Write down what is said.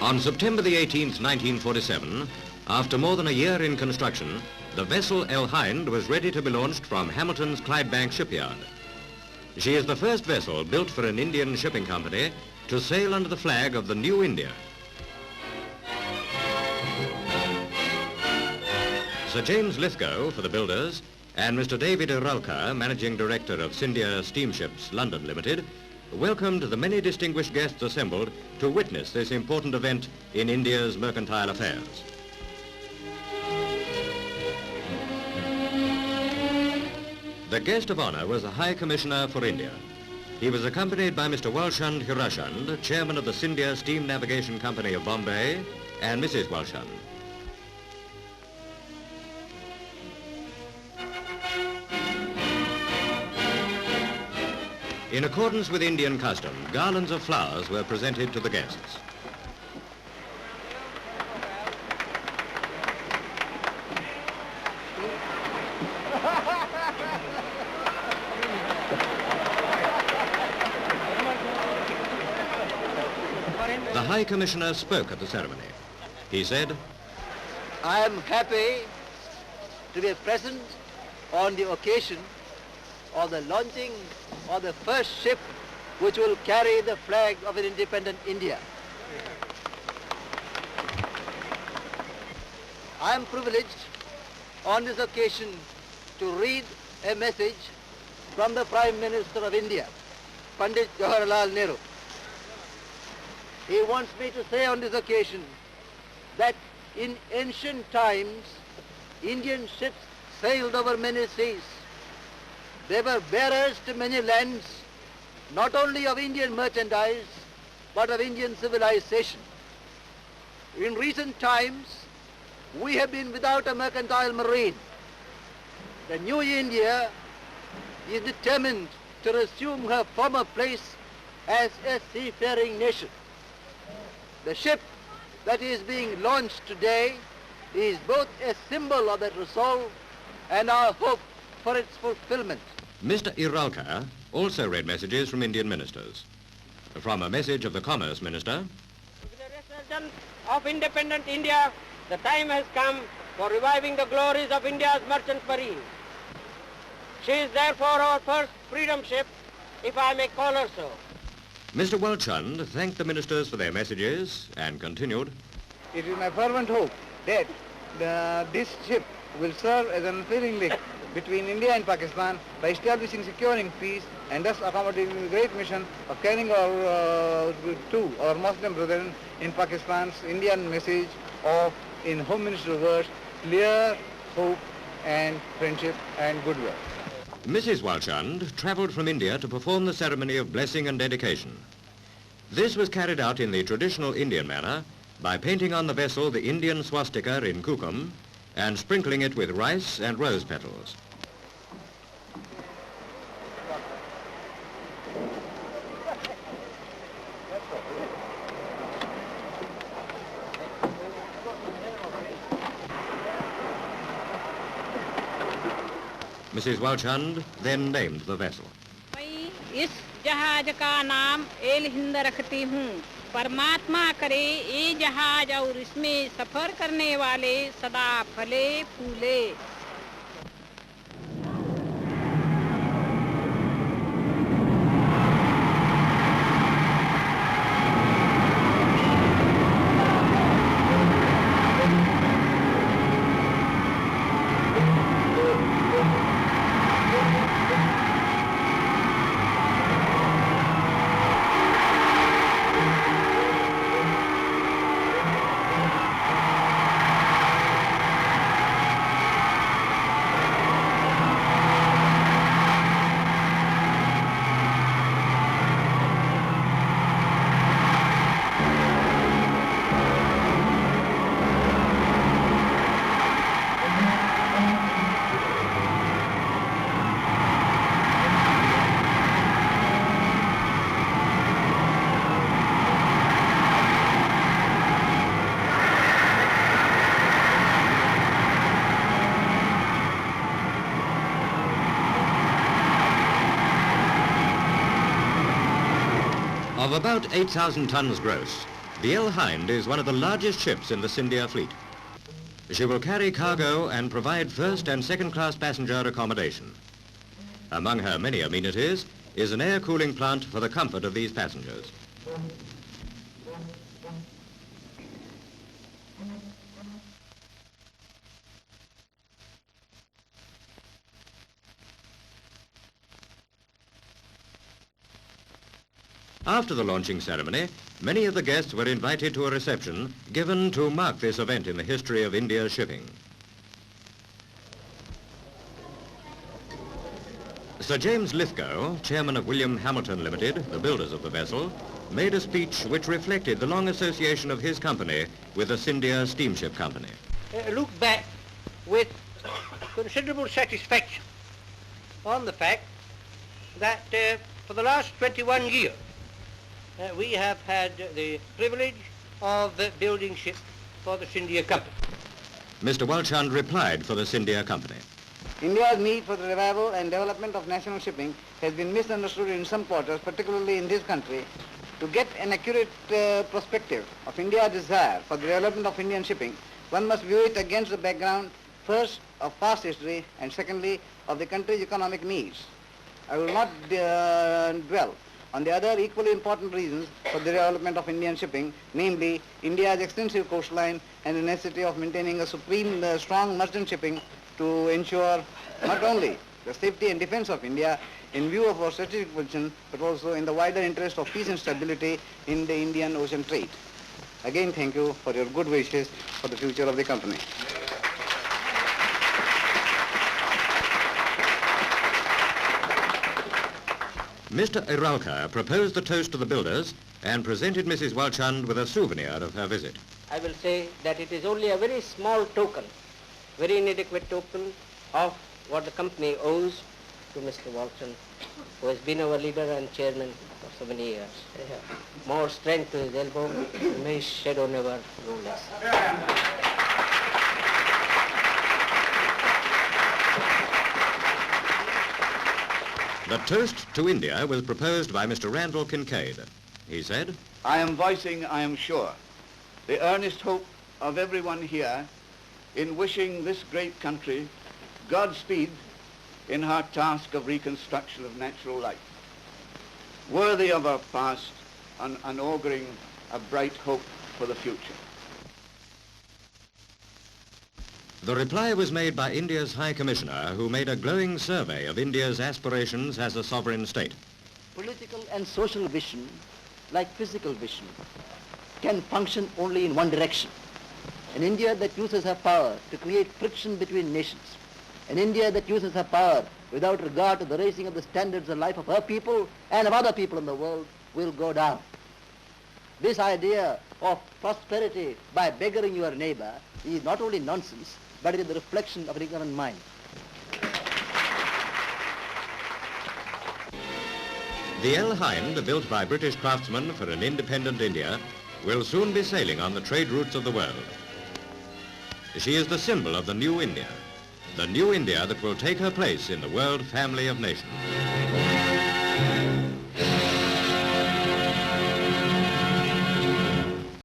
On September the 18th, 1947, after more than a year in construction, the vessel Hind was ready to be launched from Hammertons Clyde Bank shipyard. She is the first vessel built for an Indian shipping company to sail under the flag of the New India. Sir James Lithgow for the builders and Mr David Iralka, Managing Director of Scindia Steamships London Limited, welcomed the many distinguished guests assembled to witness this important event in India's mercantile affairs. The guest of honour was the High Commissioner for India. He was accompanied by Mr Walshand, Chairman of the Scindia Steam Navigation Co of Bombay, and Mrs Walchand. In accordance with Indian custom, garlands of flowers were presented to the guests. The High Commissioner spoke at the ceremony. He said, "I am happy to be present on the occasion of the launching of the first ship which will carry the flag of an independent India. I am privileged on this occasion to read a message from the Prime Minister of India, Pandit Jawaharlal Nehru. He wants me to say on this occasion that in ancient times, Indian ships sailed over many seas. They were bearers to many lands, not only of Indian merchandise, but of Indian civilization. In recent times, we have been without a mercantile marine. The new India is determined to resume her former place as a seafaring nation. The ship that is being launched today is both a symbol of that resolve and our hope for its fulfillment." Mr Iralka also read messages from Indian ministers. From a message of the Commerce Minister, "With the resurgence of independent India, the time has come for reviving the glories of India's merchant marine. She is therefore our first freedom ship, if I may call her so." Mr Walchand thanked the ministers for their messages and continued, "It is my fervent hope that this ship will serve as an unfailing link between India and Pakistan by establishing, securing peace, and thus accommodating the great mission of carrying to our Muslim brethren in Pakistan's Indian message of, in Home Minister words, clear hope and friendship and goodwill." Mrs Walchand travelled from India to perform the ceremony of blessing and dedication. This was carried out in the traditional Indian manner by painting on the vessel the Indian swastika in kukum and sprinkling it with rice and rose petals. Mrs Walchand then named the vessel. मैं इस जहाज का नाम हिंद रखती हूँ। परमात्मा करे ये जहाज और इसमें सफर करने वाले सदा फले फूले। Of about 8,000 tons gross, The El Hind is one of the largest ships in the Scindia fleet. She will carry cargo and provide first and second class passenger accommodation. Among her many amenities is an air cooling plant for the comfort of these passengers. After the launching ceremony, many of the guests were invited to a reception given to mark this event in the history of India's shipping. Sir James Lithgow, chairman of William Hamilton Limited, the builders of the vessel, made a speech which reflected the long association of his company with the Scindia Steamship Company. Look back with considerable satisfaction on the fact that for the last 21 years we have had the privilege of building ships for the Scindia Company. Mr Walchand replied for the Scindia Company. India's need for the revival and development of national shipping has been misunderstood in some quarters, particularly in this country. To get an accurate perspective of India's desire for the development of Indian shipping, one must view it against the background, first, of past history, and secondly, of the country's economic needs. I will not dwell on the other equally important reasons for the development of Indian shipping, namely India's extensive coastline and the necessity of maintaining a supreme strong merchant shipping to ensure not only the safety and defense of India in view of our strategic position, but also in the wider interest of peace and stability in the Indian Ocean trade. Again, thank you for your good wishes for the future of the company. Mr Iralka proposed the toast to the builders and presented Mrs Walchand with a souvenir of her visit. I will say that it is only a very small token, very inadequate token of what the company owes to Mr Walshand, who has been our leader and chairman for so many years. More strength to his elbow, and may his shadow never grow less. The toast to India was proposed by Mr Randall Kincaid. He said, I am voicing, I am sure, the earnest hope of everyone here in wishing this great country Godspeed in her task of reconstruction of natural life, worthy of our past and auguring a bright hope for the future. The reply was made by India's High Commissioner, who made a glowing survey of India's aspirations as a sovereign state. Political and social vision, like physical vision, can function only in one direction. An India that uses her power to create friction between nations. An India that uses her power without regard to the raising of the standards of life of her people and of other people in the world will go down. This idea of prosperity by beggaring your neighbor is not only nonsense, but it is the reflection of an ignorant mind. The El Hind, built by British craftsmen for an independent India, will soon be sailing on the trade routes of the world. She is the symbol of the new India that will take her place in the world family of nations.